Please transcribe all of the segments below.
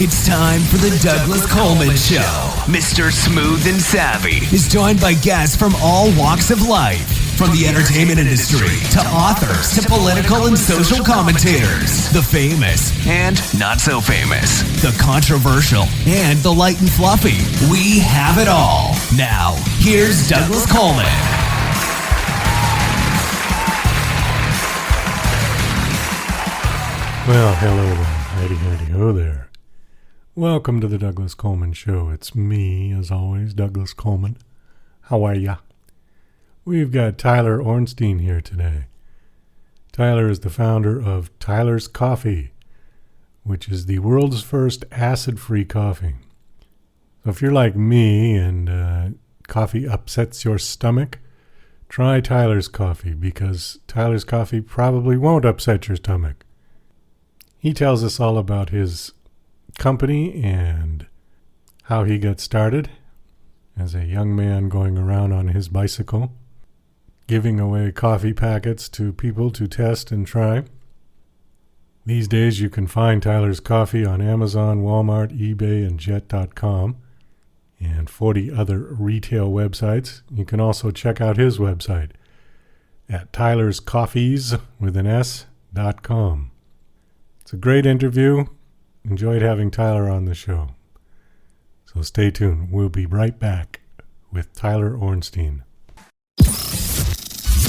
It's time for the Douglas Coleman Show. Mr. Smooth and Savvy is joined by guests from all walks of life, from the entertainment industry to authors to political and social commentators, the famous and not so famous, the controversial and the light and fluffy. We have it all. Now, here's Douglas Coleman. Well, hello there. Howdy, ho there. Welcome to the Douglas Coleman Show. It's me, as always, Douglas Coleman. How are ya? We've got Tyler Ornstein here today. Tyler is the founder of Tyler's Coffee, which is the world's first acid-free coffee. So if you're like me and coffee upsets your stomach, try Tyler's Coffee, because Tyler's Coffee probably won't upset your stomach. He tells us all about his company and how he got started as a young man going around on his bicycle, giving away coffee packets to people to test and try. These days you can find Tyler's Coffee on Amazon, Walmart, eBay, and Jet.com, and 40 other retail websites. You can also check out his website at tylerscoffees.com. It's a great interview. Enjoyed having Tyler on the show. So stay tuned. We'll be right back with Tyler Ornstein.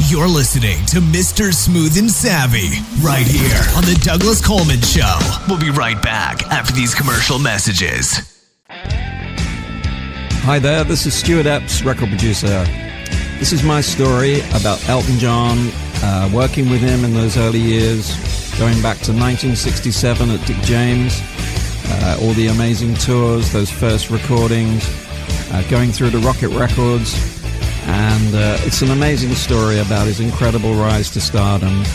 You're listening to Mr. Smooth and Savvy right here on the Douglas Coleman Show. We'll be right back after these commercial messages. Hi there, this is Stuart Epps, record producer. This is my story about Elton John, working with him in those early years, going back to 1967 at Dick James, all the amazing tours, those first recordings, going through to Rocket Records, and it's an amazing story about his incredible rise to stardom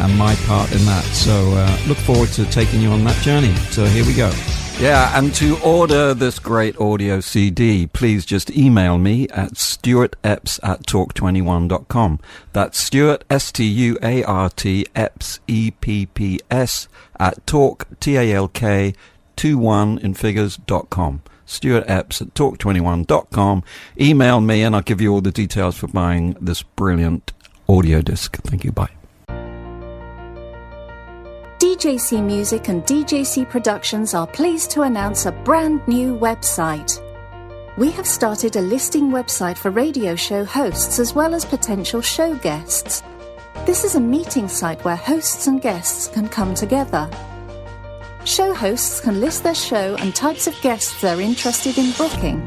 and my part in that. So look forward to taking you on that journey. So here we go. Yeah, and to order this great audio CD, please just email me at stuartepps@talk21.com. That's Stuart, S-T-U-A-R-T, Epps, E-P-P-S, at talk, T-A-L-K, 21 in figures.com. Stuart Epps at talk21.com. Email me and I'll give you all the details for buying this brilliant audio disc. Thank you, bye. DJC Music and DJC Productions are pleased to announce a brand new website. We have started a listing website for radio show hosts as well as potential show guests. This is a meeting site where hosts and guests can come together. Show hosts can list their show and types of guests they're interested in booking.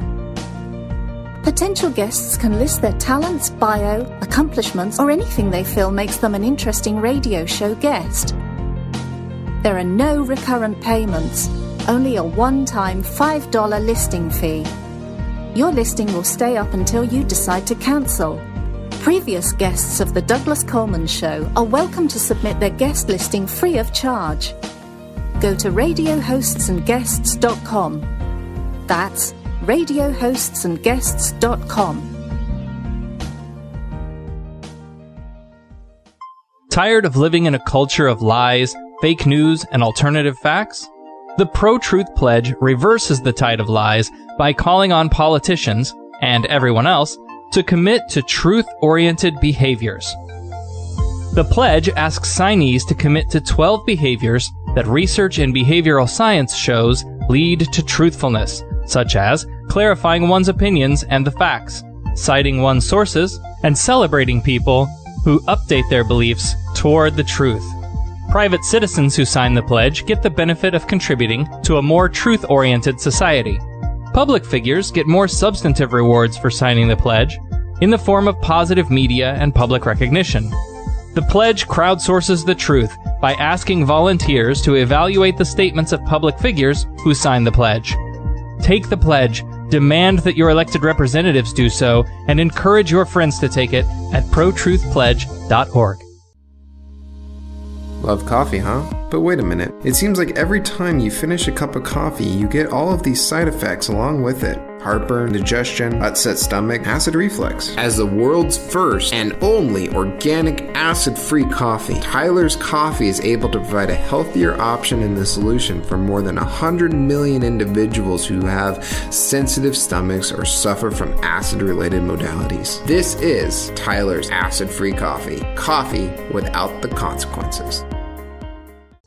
Potential guests can list their talents, bio, accomplishments, or anything they feel makes them an interesting radio show guest. There are no recurrent payments, only a one-time $5 listing fee. Your listing will stay up until you decide to cancel. Previous guests of the Douglas Coleman Show are welcome to submit their guest listing free of charge. Go to radiohostsandguests.com. That's radiohostsandguests.com. Tired of living in a culture of lies, fake news, and alternative facts? The Pro-Truth Pledge reverses the tide of lies by calling on politicians, and everyone else, to commit to truth-oriented behaviors. The pledge asks signees to commit to 12 behaviors that research in behavioral science shows lead to truthfulness, such as clarifying one's opinions and the facts, citing one's sources, and celebrating people who update their beliefs toward the truth. Private citizens who sign the pledge get the benefit of contributing to a more truth-oriented society. Public figures get more substantive rewards for signing the pledge in the form of positive media and public recognition. The pledge crowdsources the truth by asking volunteers to evaluate the statements of public figures who sign the pledge. Take the pledge, demand that your elected representatives do so, and encourage your friends to take it at protruthpledge.org. Love coffee, huh? But wait a minute. It seems like every time you finish a cup of coffee, you get all of these side effects along with it. heartburn, indigestion, upset stomach, acid reflux. As the world's first and only organic acid-free coffee, Tyler's Coffee is able to provide a healthier option in the solution for more than 100 million individuals who have sensitive stomachs or suffer from acid-related modalities. This is Tyler's acid-free coffee. Coffee without the consequences.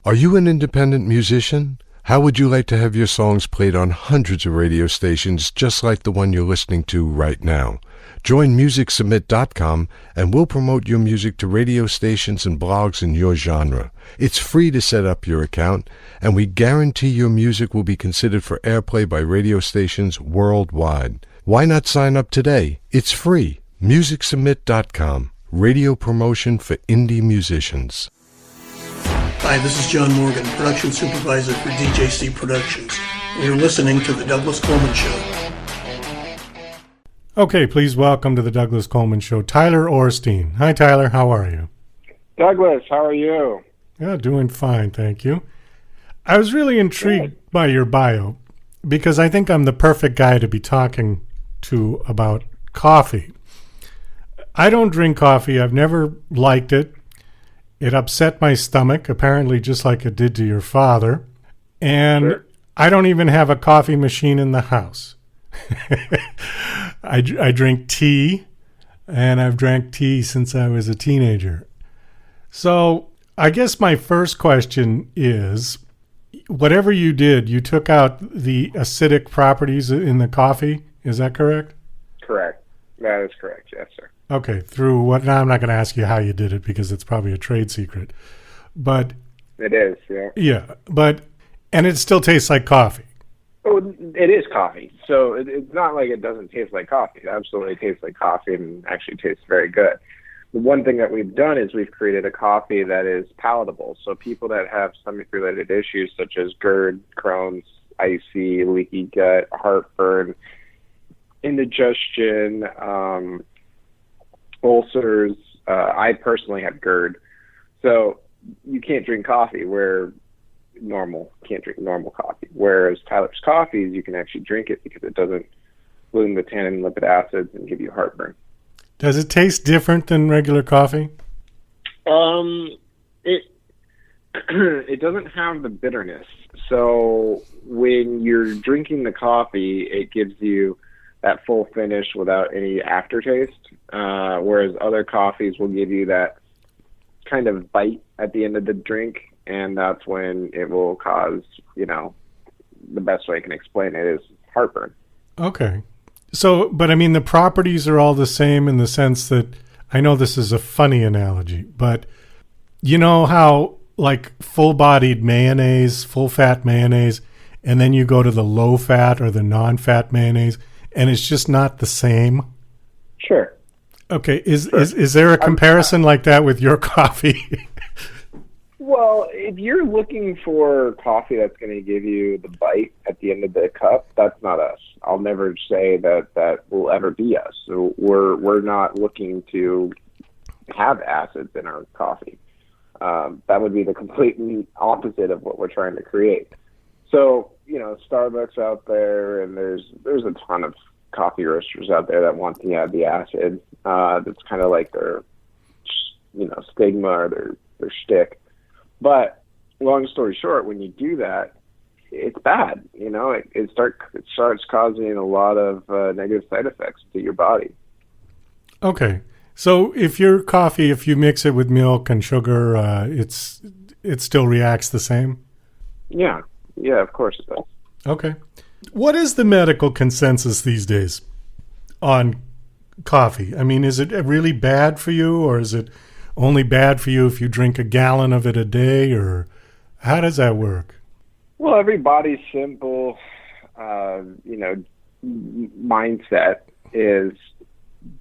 Are you an independent musician? How would you like to have your songs played on hundreds of radio stations just like the one you're listening to right now? Join MusicSubmit.com and we'll promote your music to radio stations and blogs in your genre. It's free to set up your account, and we guarantee your music will be considered for airplay by radio stations worldwide. Why not sign up today? It's free. MusicSubmit.com. Radio promotion for indie musicians. Hi, this is John Morgan, production supervisor for DJC Productions. You're listening to The Douglas Coleman Show. Okay, please welcome to the Douglas Coleman Show, Tyler Ornstein. Hi, Tyler. How are you? Douglas, how are you? Yeah, doing fine, thank you. I was really intrigued by your bio because I think I'm the perfect guy to be talking to about coffee. I don't drink coffee. I've never liked it. It upset my stomach, apparently just like it did to your father. And sure. I don't even have a coffee machine in the house. I drink tea, and I've drank tea since I was a teenager. So I guess my first question is, whatever you did, you took out the acidic properties in the coffee. Is that correct? Correct. That is correct. Yes, sir. Okay. Through what? Now I'm not going to ask you how you did it because it's probably a trade secret. But it is, yeah. Yeah, and it still tastes like coffee. Oh, it is coffee. So it's not like it doesn't taste like coffee. It absolutely tastes like coffee and actually tastes very good. The one thing that we've done is we've created a coffee that is palatable. So people that have stomach-related issues such as GERD, Crohn's, IC, leaky gut, heartburn, indigestion, ulcers. I personally have GERD. So you can't drink coffee where can't drink normal coffee. Whereas Tyler's coffees, you can actually drink it because it doesn't bloom the tannin and lipid acids and give you heartburn. Does it taste different than regular coffee? It doesn't have the bitterness. So when you're drinking the coffee, it gives you that full finish without any aftertaste. Whereas other coffees will give you that kind of bite at the end of the drink, and that's when it will cause, the best way I can explain it is heartburn. Okay. So, but I mean, the properties are all the same in the sense that, I know this is a funny analogy, but you know how like full-bodied mayonnaise, full-fat mayonnaise, and then you go to the low-fat or the non-fat mayonnaise, and it's just not the same? Sure. Okay. Is there a comparison like that with your coffee? Well, if you're looking for coffee that's going to give you the bite at the end of the cup, that's not us. I'll never say that will ever be us. So we're not looking to have acids in our coffee. That would be the complete opposite of what we're trying to create. So, Starbucks out there, and there's a ton of coffee roasters out there that want to add the acid. That's kind of like their, stigma or their shtick. But long story short, when you do that, it's bad. It starts causing a lot of negative side effects to your body. Okay. So if your coffee, if you mix it with milk and sugar, it still reacts the same? Yeah. Yeah, of course it does. Okay. What is the medical consensus these days on coffee? I mean, is it really bad for you, or is it only bad for you if you drink a gallon of it a day, or how does that work? Well, everybody's simple, mindset is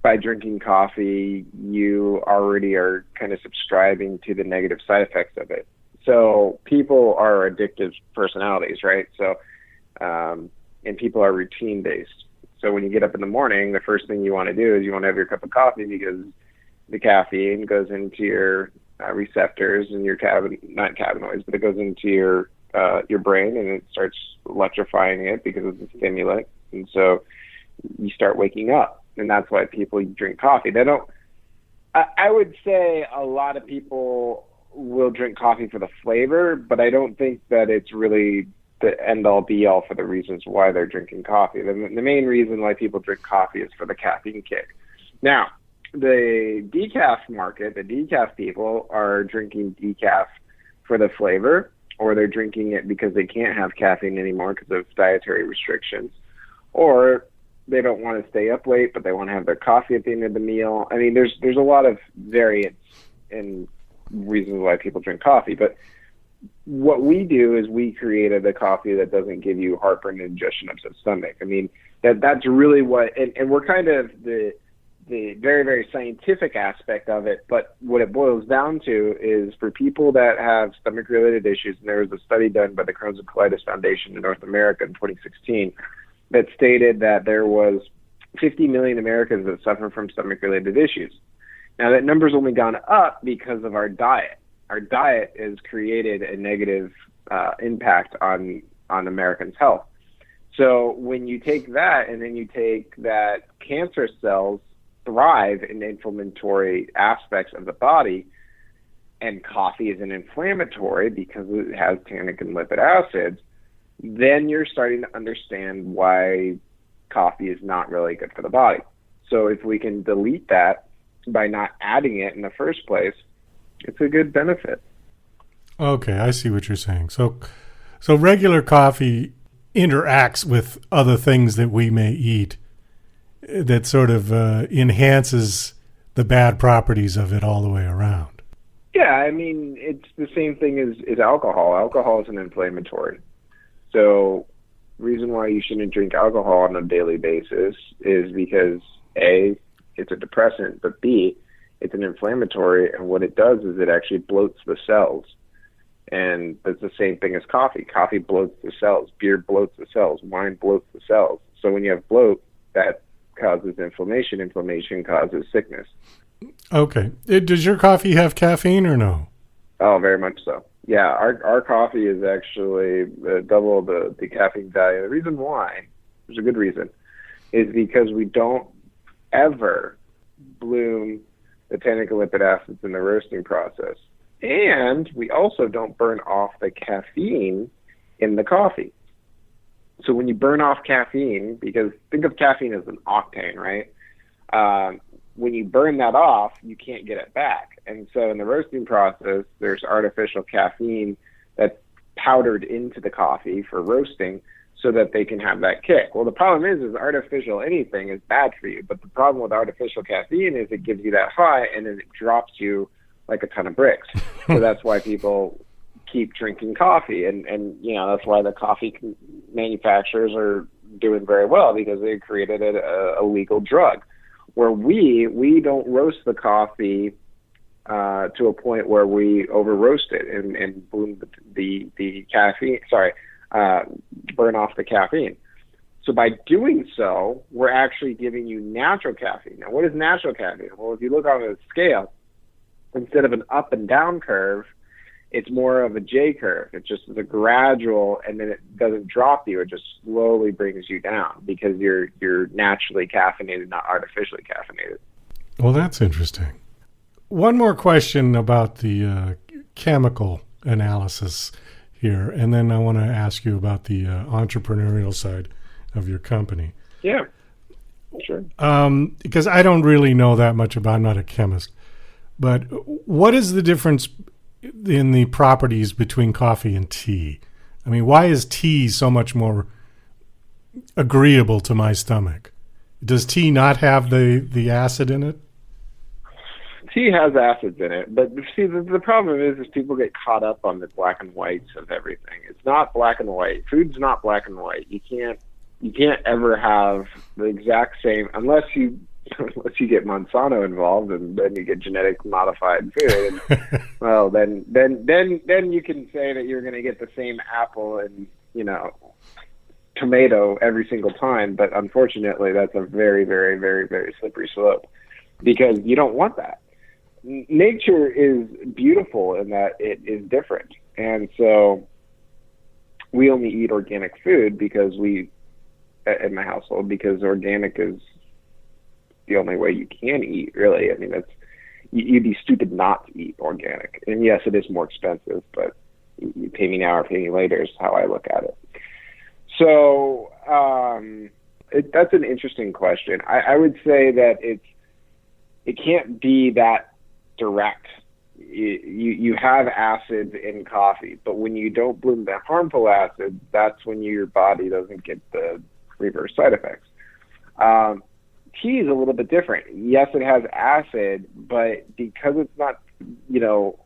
by drinking coffee, you already are kind of subscribing to the negative side effects of it. So people are addictive personalities, right? So, and people are routine based. So when you get up in the morning, the first thing you want to do is you want to have your cup of coffee because the caffeine goes into your receptors and your not cannabinoids, but it goes into your brain and it starts electrifying it because it's a stimulant. And so you start waking up. And that's why people drink coffee. They don't, I would say a lot of people will drink coffee for the flavor, but I don't think that it's really the end-all be-all for the reasons why they're drinking coffee. The main reason why people drink coffee is for the caffeine kick. Now, the decaf market, the decaf people are drinking decaf for the flavor, or they're drinking it because they can't have caffeine anymore because of dietary restrictions, or they don't want to stay up late, but they want to have their coffee at the end of the meal. I mean, there's a lot of variance in reasons why people drink coffee, but what we do is we created a coffee that doesn't give you heartburn and indigestion upset stomach. I mean, that's really what, and we're kind of the very, very scientific aspect of it, but what it boils down to is for people that have stomach-related issues, and there was a study done by the Crohn's and Colitis Foundation in North America in 2016 that stated that there was 50 million Americans that suffer from stomach-related issues. Now, that number's only gone up because of our diet. Our diet has created a negative impact on Americans' health. So when you take that and then you take that cancer cells thrive in inflammatory aspects of the body, and coffee is an inflammatory because it has tannic and lipid acids, then you're starting to understand why coffee is not really good for the body. So if we can delete that by not adding it in the first place, it's a good benefit. Okay, I see what you're saying. So regular coffee interacts with other things that we may eat that sort of enhances the bad properties of it all the way around. Yeah, I mean, it's the same thing as alcohol. Alcohol is an inflammatory. So reason why you shouldn't drink alcohol on a daily basis is because A, it's a depressant, but B, it's an inflammatory, and what it does is it actually bloats the cells. And that's the same thing as coffee. Coffee bloats the cells. Beer bloats the cells. Wine bloats the cells. So when you have bloat, that causes inflammation. Inflammation causes sickness. Okay. Does your coffee have caffeine or no? Oh, very much so. Yeah, our coffee is actually double the caffeine value. The reason why, there's a good reason, is because we don't ever bloom the tannic and lipid acids in the roasting process. And we also don't burn off the caffeine in the coffee. So when you burn off caffeine, because think of caffeine as an octane, right? When you burn that off, you can't get it back. And so in the roasting process, there's artificial caffeine that's powdered into the coffee for roasting so that they can have that kick. Well, the problem is artificial anything is bad for you. But the problem with artificial caffeine is it gives you that high and then it drops you like a ton of bricks. So that's why people keep drinking coffee. And you know, that's why the coffee manufacturers are doing very well, because they created a legal drug. Where we don't roast the coffee to a point where we over roast it and bloom the caffeine, burn off the caffeine. So by doing so, we're actually giving you natural caffeine. Now, what is natural caffeine? Well, if you look on a scale, instead of an up and down curve, it's more of a J curve. It just is a gradual, and then it doesn't drop you. It just slowly brings you down because you're naturally caffeinated, not artificially caffeinated. Well, that's interesting. One more question about the chemical analysis here, and then I want to ask you about the entrepreneurial side of your company. Yeah, sure. Because I don't really know that much about, I'm not a chemist, but what is the difference in the properties between coffee and tea? I mean, why is tea so much more agreeable to my stomach? Does tea not have the acid in it? Tea has acids in it, but see, the problem is people get caught up on the black and whites of everything. It's not black and white. Food's not black and white. You can't ever have the exact same unless you get Monsanto involved, and then you get genetic modified food. And, well, then you can say that you're going to get the same apple and tomato every single time. But unfortunately, that's a very, very, very, very slippery slope, because you don't want that. Nature is beautiful in that it is different, and so we only eat organic food because we in my household because organic is the only way you can eat, really. I mean, you'd be stupid not to eat organic. And yes, it is more expensive, but you pay me now or pay me later is how I look at it. So that's an interesting question. I would say that it can't be that direct. You have acids in coffee, but when you don't bloom the harmful acids, that's when your body doesn't get the reverse side effects. Tea is a little bit different. Yes, it has acid, but because it's not, it's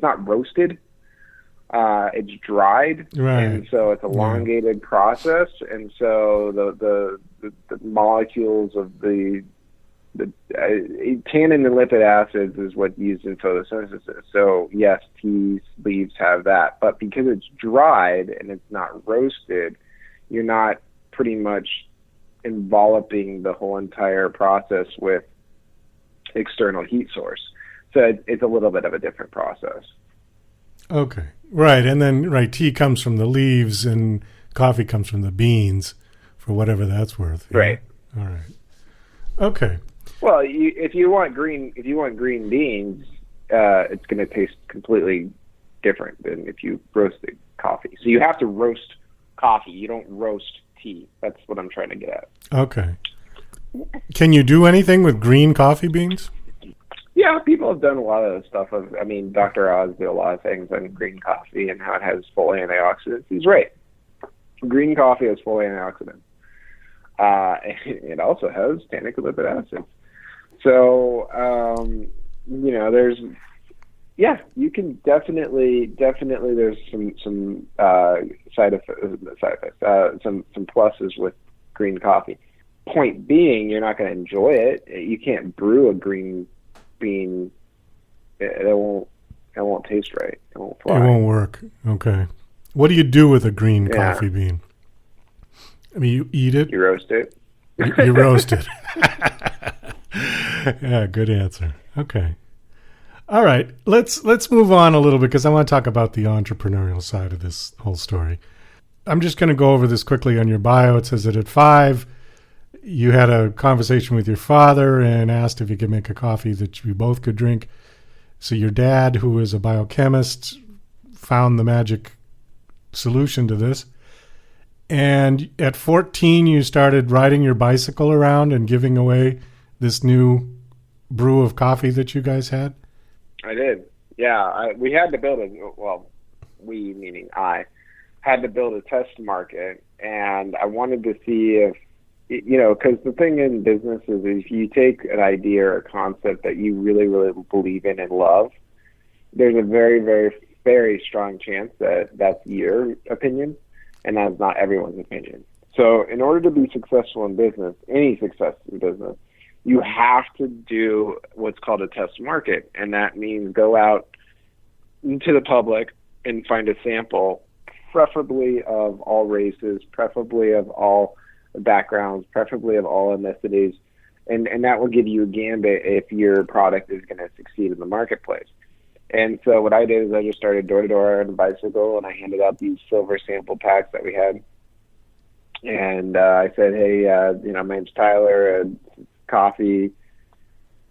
not roasted, it's dried, right. And so it's elongated process, and so the molecules of the tannin and lipid acids is what's used in photosynthesis. So yes, tea leaves have that, but because it's dried and it's not roasted, you're not pretty much enveloping the whole entire process with external heat source. So it's a little bit of a different process. Okay, right. And then, tea comes from the leaves and coffee comes from the beans, for whatever that's worth. Yeah? Right. All right. Okay. Well, if you want green beans, it's going to taste completely different than if you roasted coffee. So you have to roast coffee. You don't roast tea. That's what I'm trying to get at. Okay. Can you do anything with green coffee beans? Yeah, people have done a lot of stuff. Dr. Oz did a lot of things on green coffee and how it has full antioxidants. He's right. Green coffee has full antioxidants. It also has tannic and lipid acids. So, you can definitely, there's some side effects, some pluses with green coffee. Point being, you're not going to enjoy it. You can't brew a green bean. It won't taste right. It won't fly. It won't work. Okay. What do you do with a green coffee bean? I mean, you eat it? You roast it. You roast it. Yeah, good answer. Okay. All right. Let's move on a little bit because I want to talk about the entrepreneurial side of this whole story. I'm just going to go over this quickly on your bio. It says that at 5, you had a conversation with your father and asked if you could make a coffee that you both could drink. So your dad, who is a biochemist, found the magic solution to this. And at 14, you started riding your bicycle around and giving away this new brew of coffee that you guys had? I did. Yeah, we had to build we meaning I, had to build a test market. And I wanted to see if, because the thing in business is if you take an idea or a concept that you really, really believe in and love, there's a very, very, very strong chance that that's your opinion and that's not everyone's opinion. So in order to be successful in business, any success in business, you have to do what's called a test market. And that means go out into the public and find a sample, preferably of all races, preferably of all backgrounds, preferably of all ethnicities, and that will give you a gambit if your product is going to succeed in the marketplace. And so what I did is I just started door to door on a bicycle, and I handed out these silver sample packs that we had. And I said, hey, my name's Tyler, coffee,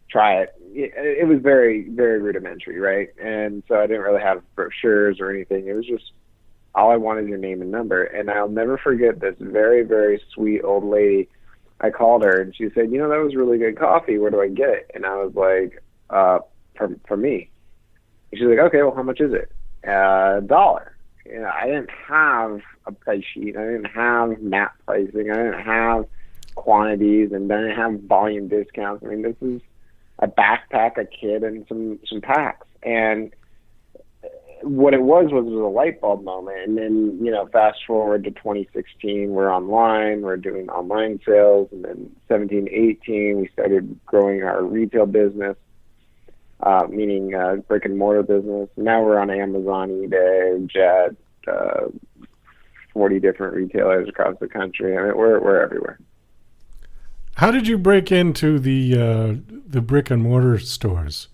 try it. It was very, very rudimentary, right? And so I didn't really have brochures or anything. It was just all I wanted is your name and number. And I'll never forget this very, very sweet old lady. I called her and she said, that was really good coffee. Where do I get it? And I was like, for me. And she's like, okay, well, how much is it? $1. I didn't have a price sheet. I didn't have map pricing. I didn't have quantities, and I didn't have volume discounts. I mean, this is a backpack, a kit, and some packs. And what it was a light bulb moment. And then, fast forward to 2016, we're online, we're doing online sales. And then 17, 18, we started growing our retail business, meaning brick and mortar business. Now we're on Amazon, eBay, Jet, 40 different retailers across the country. I mean, we're everywhere. How did you break into the brick and mortar stores?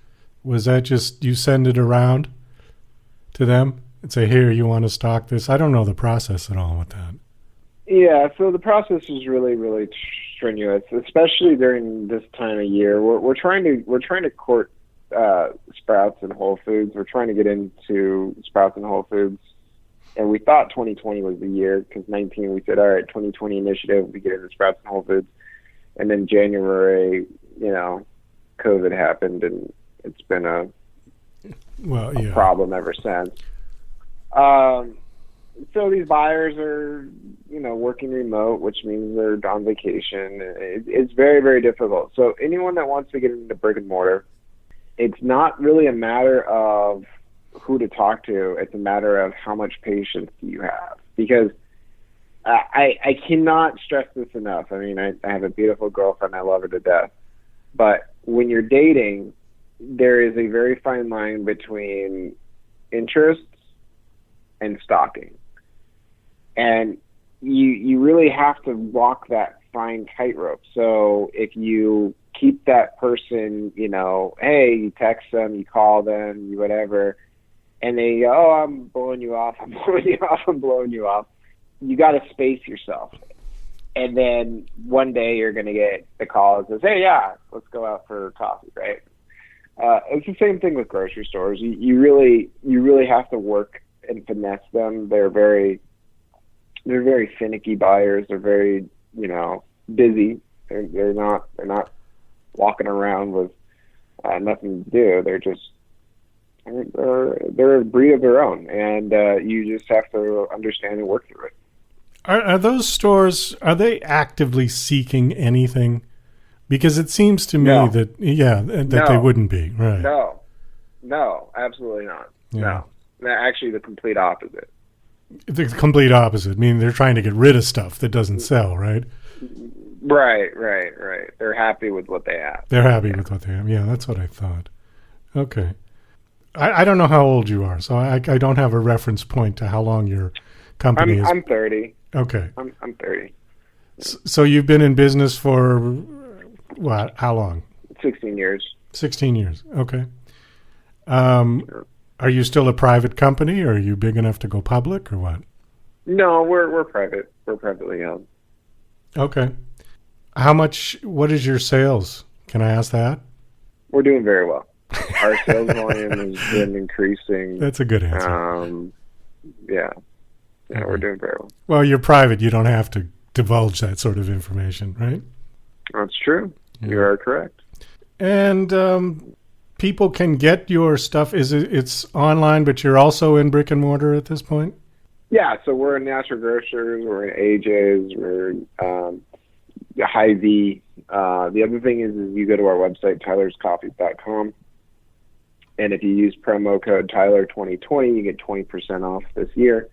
Was that just you send it around to them and say, here, you want to stock this? I don't know the process at all with that. Yeah, so the process is really, really strenuous, especially during this time of year. We're trying to court Sprouts and Whole Foods. We're trying to get into Sprouts and Whole Foods, and we thought 2020 was the year because 19 we said, all right, 2020 initiative, we get into Sprouts and Whole Foods, and then January, COVID happened, and it's been a problem ever since. So these buyers are, working remote, which means they're on vacation. It's very, very difficult. So anyone that wants to get into brick and mortar, it's not really a matter of who to talk to. It's a matter of how much patience do you have. Because I cannot stress this enough. I mean, I have a beautiful girlfriend. I love her to death. But when you're dating, there is a very fine line between interests and stalking. And you really have to walk that fine tightrope. So if you keep that person, hey, you text them, you call them, you whatever, and they go, oh, I'm blowing you off, I'm blowing you off, you got to space yourself. And then one day you're going to get the call that says, hey, yeah, let's go out for coffee, right? It's the same thing with grocery stores. You really have to work and finesse them. They're very finicky buyers. They're very, busy. They're not walking around with nothing to do. They're a breed of their own, and you just have to understand and work through it. Are those stores, are they actively seeking anything? Because it seems to me that they wouldn't be, right? No, absolutely not. Yeah. No, actually the complete opposite. The complete opposite. I mean, they're trying to get rid of stuff that doesn't sell, right? Right. They're happy with what they have. With what they have. Yeah, that's what I thought. Okay. I don't know how old you are, so I don't have a reference point to how long your company is. I'm 30. Okay. I'm 30. So you've been in business for what? How long? 16 years. 16 years. Okay. Are you still a private company, or are you big enough to go public, or what? No, we're private. We're privately held. Okay. What is your sales? Can I ask that? We're doing very well. Our sales volume has been increasing. That's a good answer. Yeah, we're doing very well. Well, you're private. You don't have to divulge that sort of information, right? That's true. Yeah. You are correct. And people can get your stuff. It's online, but you're also in brick and mortar at this point? Yeah, so we're in Natural Grocers, we're in AJ's, we're in Hy-Vee. The other thing is you go to our website, tylerscoffee.com, and if you use promo code Tyler2020, you get 20% off this year.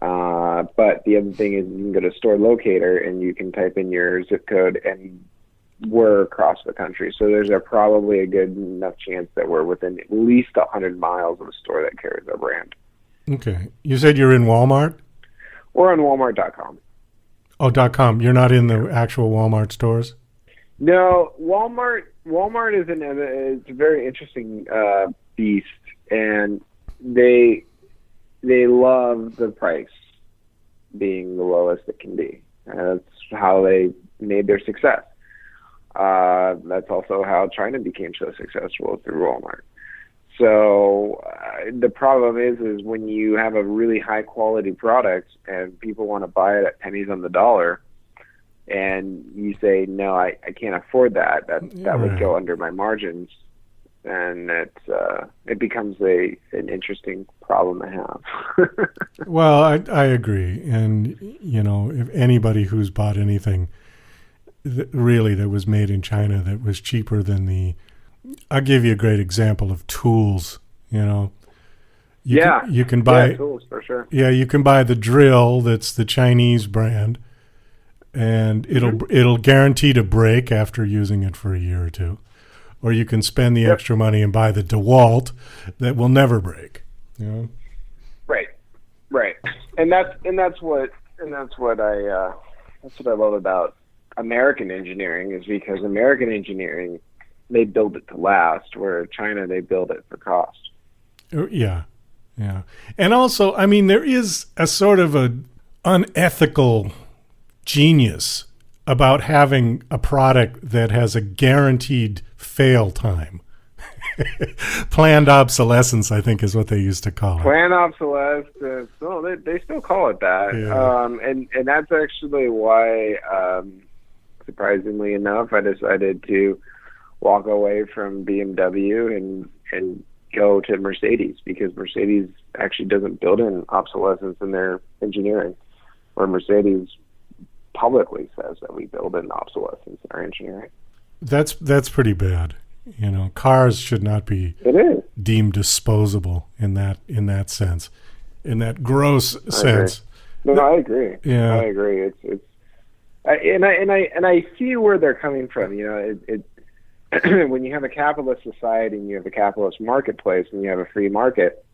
But the other thing is you can go to Store Locator and you can type in your zip code, and we're across the country. So there's probably a good enough chance that we're within at least 100 miles of a store that carries our brand. Okay. You said you're in Walmart? We're on Walmart.com. Oh, .com. You're not in the actual Walmart stores? No, Walmart is it's a very interesting beast, and they love the price being the lowest it can be. That's how they made their success. That's also how China became so successful through Walmart. So the problem is when you have a really high quality product and people want to buy it at pennies on the dollar, and you say, no, I can't afford that. That would go under my margins, and it becomes an interesting problem to have. Well, I agree. And, if anybody who's bought anything that was made in China that was cheaper than I'll give you a great example of tools, You can buy tools for sure. Yeah, you can buy the drill that's the Chinese brand, and it'll guarantee to break after using it for a year or two. Or you can spend the extra money and buy the DeWalt that will never break. Right. And that's what I love about American engineering, is because American engineering, they build it to last, where China, they build it for cost. Yeah. And also, I mean, there is a sort of a unethical genius about having a product that has a guaranteed fail time. Planned obsolescence, I think, is what they used to call it. Planned obsolescence. No, they still call it that. Yeah. And that's actually why, surprisingly enough, I decided to walk away from BMW and go to Mercedes, because Mercedes actually doesn't build in obsolescence in their engineering, where Mercedes publicly says that we build in obsolescence in our engineering. That's pretty bad. You know, cars should not be deemed disposable in that sense, in that gross sense. No, I agree. Yeah, I agree. I see where they're coming from. You know, when you have a capitalist society and you have a capitalist marketplace and you have a free market,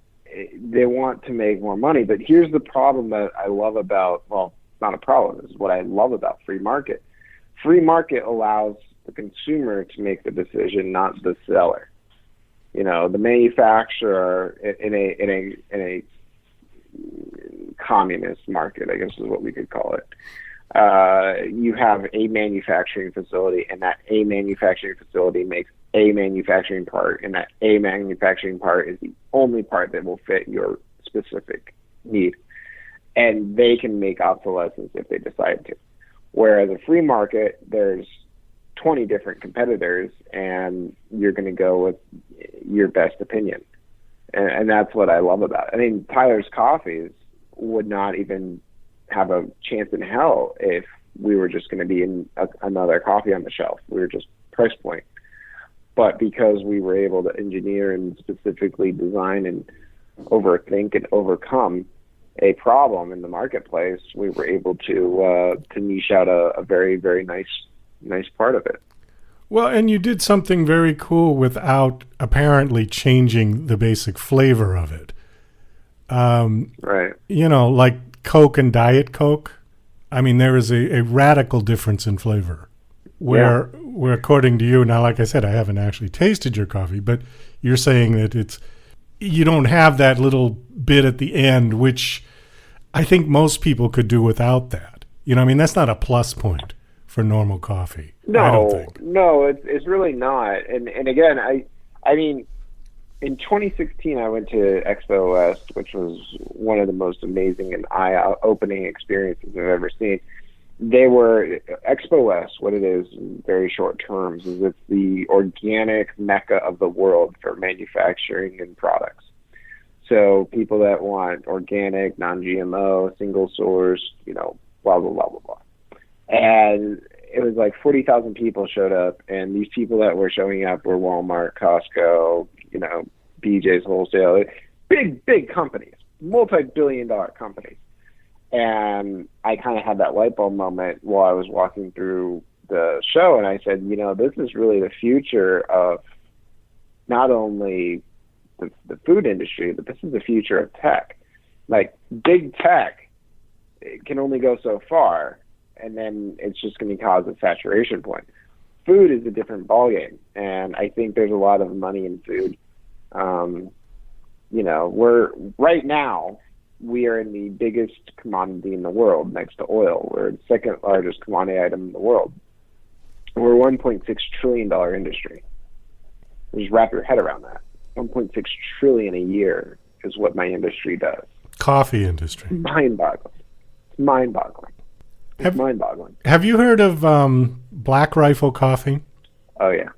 they want to make more money. But here's the problem that I love about, well, not a problem. This is what I love about free market. Free market allows the consumer to make the decision, not the seller. You know, the manufacturer in a communist market, I guess is what we could call it. You have a manufacturing facility, and that a manufacturing facility makes a manufacturing part, and that a manufacturing part is the only part that will fit your specific need. And they can make obsolescence if they decide to. Whereas a free market, there's 20 different competitors, and you're going to go with your best opinion. And that's what I love about it. I mean, Tyler's Coffees would not even have a chance in hell if we were just going to be in another coffee on the shelf. We were just price point. But because we were able to engineer and specifically design and overthink and overcome a problem in the marketplace, we were able to niche out a very, very nice part of it. Well, and you did something very cool without apparently changing the basic flavor of it. Right. You know, like Coke and Diet Coke. I mean, there is a radical difference in flavor. Where according to you, now, like I said, I haven't actually tasted your coffee, but you're saying that you don't have that little bit at the end, which I think most people could do without that. You know, I mean, that's not a plus point for normal coffee. I don't think. No, it's really not. And again, I mean, in 2016, I went to Expo West, which was one of the most amazing and eye-opening experiences I've ever seen. Expo West, what it is in very short terms, is it's the organic mecca of the world for manufacturing and products. So people that want organic, non-GMO, single source, you know, blah, blah, blah, blah, blah. And it was like 40,000 people showed up, and these people that were showing up were Walmart, Costco, you know, BJ's Wholesale, big companies, multi-billion-dollar companies. And I kind of had that light bulb moment while I was walking through the show, and I said, you know, this is really the future of not only the food industry, but this is the future of tech. Like, big tech, it can only go so far, and then it's just going to cause a saturation point. Food is a different ballgame, and I think there's a lot of money in food. You know, right now, we are in the biggest commodity in the world next to oil. We're the second largest commodity item in the world. We're a $1.6 trillion industry. Just wrap your head around that. 1.6 trillion a year is what my industry does. Coffee industry. Mind-boggling. It's mind-boggling. It's mind-boggling. Have you heard of Black Rifle Coffee? Oh, yeah.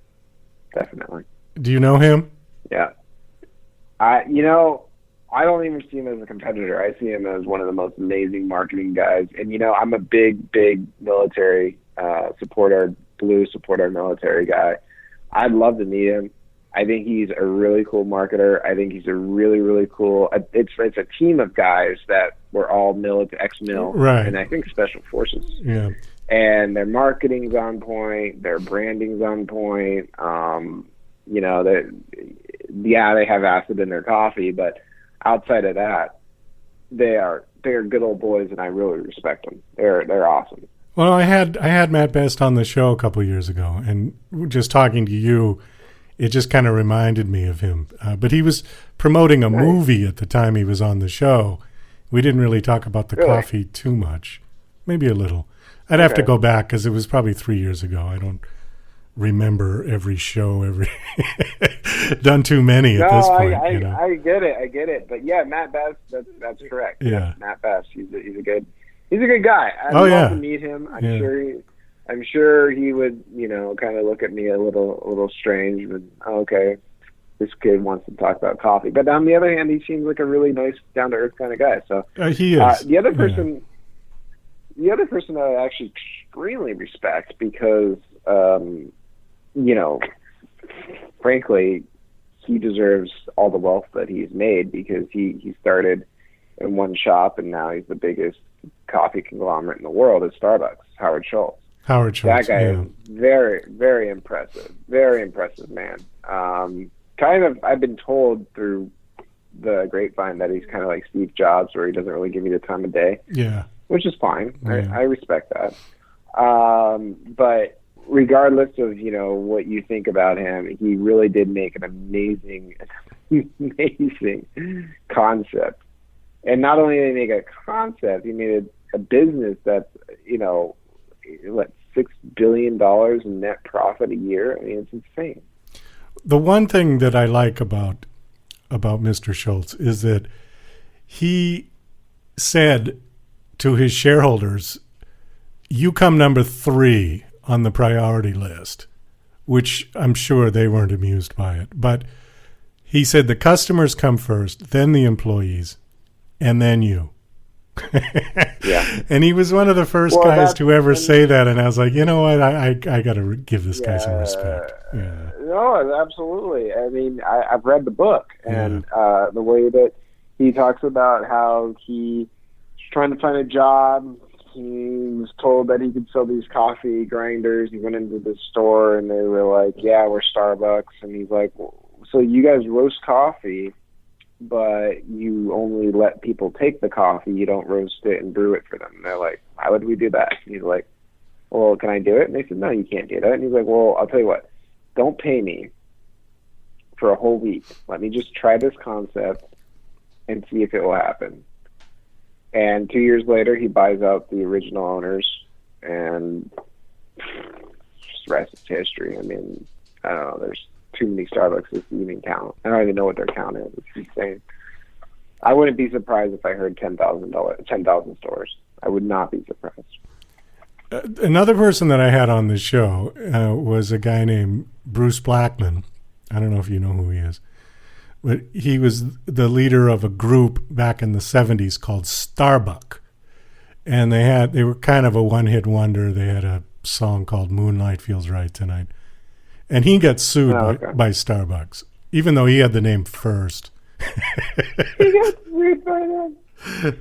Definitely. Do you know him? Yeah. I don't even see him as a competitor. I see him as one of the most amazing marketing guys. And, you know, I'm a big military support our military guy. I'd love to meet him. I think he's a really cool marketer. I think he's a really, really cool. It's a team of guys that were all ex-mil, right, and I think special forces. Yeah. And their marketing's on point. Their branding's on point. You know, they have acid in their coffee, but outside of that, they're good old boys, and I really respect them. They're awesome. Well, I had Matt Best on the show a couple of years ago, and just talking to you, it just kind of reminded me of him. But he was promoting a movie at the time he was on the show. We didn't really talk about the coffee too much, maybe a little. I'd have to go back because it was probably 3 years ago. I don't remember every show, done too many at this point. I get it. But yeah, Matt Best, that's correct. Yeah, Matt Best. He's a good guy. I'd love to meet him. I'm sure he would, kind of look at me a little strange, but okay, this kid wants to talk about coffee. But on the other hand, he seems like a really nice, down to earth kind of guy. So he is. The other person I actually extremely respect because, frankly, he deserves all the wealth that he's made because he started in one shop and now he's the biggest coffee conglomerate in the world at Starbucks. Howard Schultz. That guy is very, very impressive. Very impressive man. I've been told through the grapevine that he's kind of like Steve Jobs, where he doesn't really give you the time of day. Yeah. Which is fine. Yeah. I respect that. But regardless of, what you think about him, he really did make an amazing concept. And not only did he make a concept, he made a business that's, $6 billion in net profit a year. I mean, it's insane. The one thing that I like about Mr. Schultz is that he said to his shareholders, you come number 3 on the priority list, which I'm sure they weren't amused by it. But he said the customers come first, then the employees, and then you. Yeah. And he was one of the first guys to ever say that, and I was like, you know what, I got to give this guy some respect. Yeah. No, absolutely. I mean, I've read the book, and the way that he talks about how he's trying to find a job. He was told that he could sell these coffee grinders. He went into the store, and they were like, yeah, we're Starbucks. And he's like, well, so you guys roast coffee, but you only let people take the coffee. You don't roast it and brew it for them. And they're like, why would we do that? And he's like, well, can I do it? And they said, no, you can't do that. And he's like, well, I'll tell you what. Don't pay me for a whole week. Let me just try this concept and see if it will happen. And 2 years later, he buys out the original owners, and just the rest is history. I mean, I don't know. There's too many Starbucks to even count. I don't even know what their count is. It's insane. I wouldn't be surprised if I heard 10,000 stores. I would not be surprised. Another person that I had on the show was a guy named Bruce Blackman. I don't know if you know who he is. But he was the leader of a group back in the 70s called Starbuck. And they were kind of a one-hit wonder. They had a song called Moonlight Feels Right Tonight. And he got sued by Starbucks, even though he had the name first. He got sued by them.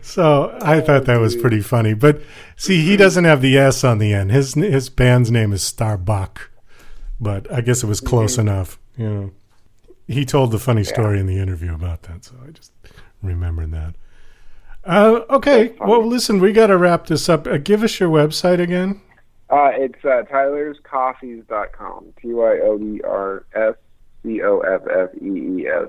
So I thought that was pretty funny. But see, he doesn't have the S on the end. His band's name is Starbuck. But I guess it was close enough, He told the funny story in the interview about that, so I just remembered that. Okay, well, listen, we got to wrap this up. Give us your website again. It's tylerscoffees.com. TYLERSCOFFEES.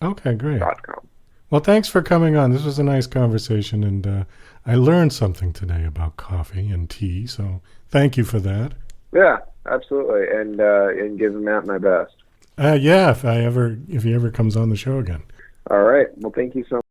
Okay, great. .com. Well, thanks for coming on. This was a nice conversation, and I learned something today about coffee and tea, so thank you for that. Yeah, absolutely, and give Matt my best. Yeah, if he ever comes on the show again. All right. Well, thank you so much.